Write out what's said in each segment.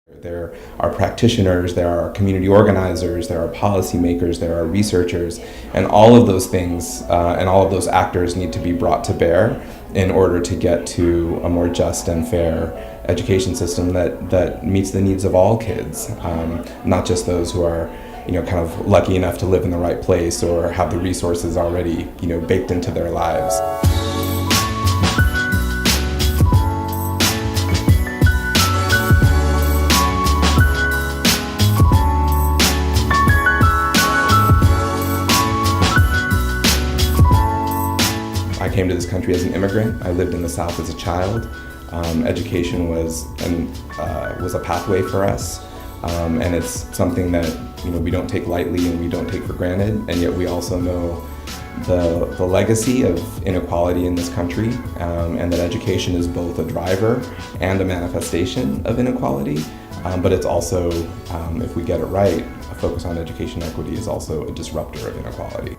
There are practitioners, there are community organizers, there are policymakers, there are researchers, and all of those things and all of those actors need to be brought to bear in order to get to a more just and fair education system that meets the needs of all kids, not just those who are kind of lucky enough to live in the right place or have the resources already baked into their lives. I came to this country as an immigrant. I lived in the South as a child. Education was a pathway for us, and it's something that we don't take lightly and we don't take for granted. And yet we also know the legacy of inequality in this country, and that education is both a driver and a manifestation of inequality. But it's also, if we get it right, a focus on education equity is also a disruptor of inequality.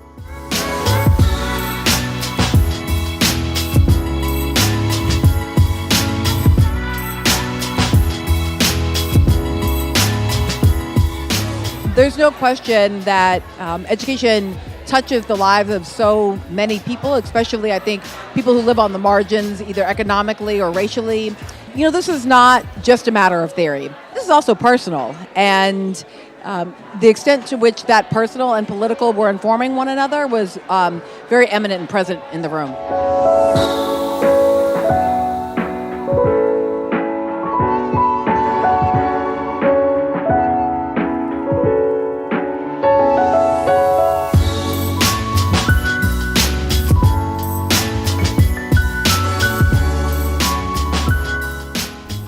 There's no question that education touches the lives of so many people, especially I think people who live on the margins, either economically or racially. This is not just a matter of theory. This is also personal. And the extent to which that personal and political were informing one another was very eminent and present in the room.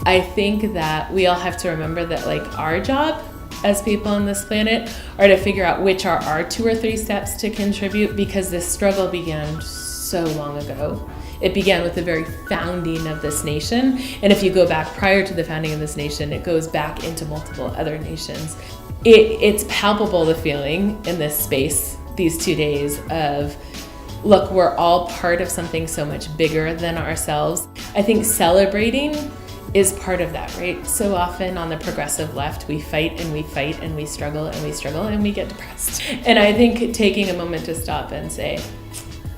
I think that we all have to remember that our job as people on this planet are to figure out which are our 2 or 3 steps to contribute, because this struggle began so long ago. It began with the very founding of this nation. And if you go back prior to the founding of this nation, it goes back into multiple other nations. It's palpable, the feeling in this space these 2 days of, look, we're all part of something so much bigger than ourselves. I think celebrating is part of that, right? So often on the progressive left, we fight and we fight and we struggle and we struggle and we get depressed. And I think taking a moment to stop and say,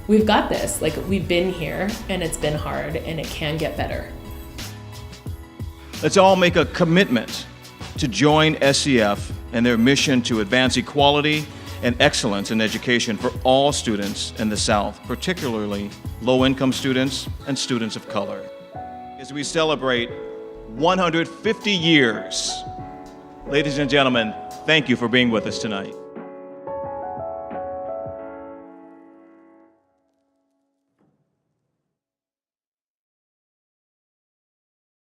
we've got this, we've been here and it's been hard and it can get better. Let's all make a commitment to join SCF and their mission to advance equality and excellence in education for all students in the South, particularly low-income students and students of color. As we celebrate 150 years. Ladies and gentlemen, thank you for being with us tonight.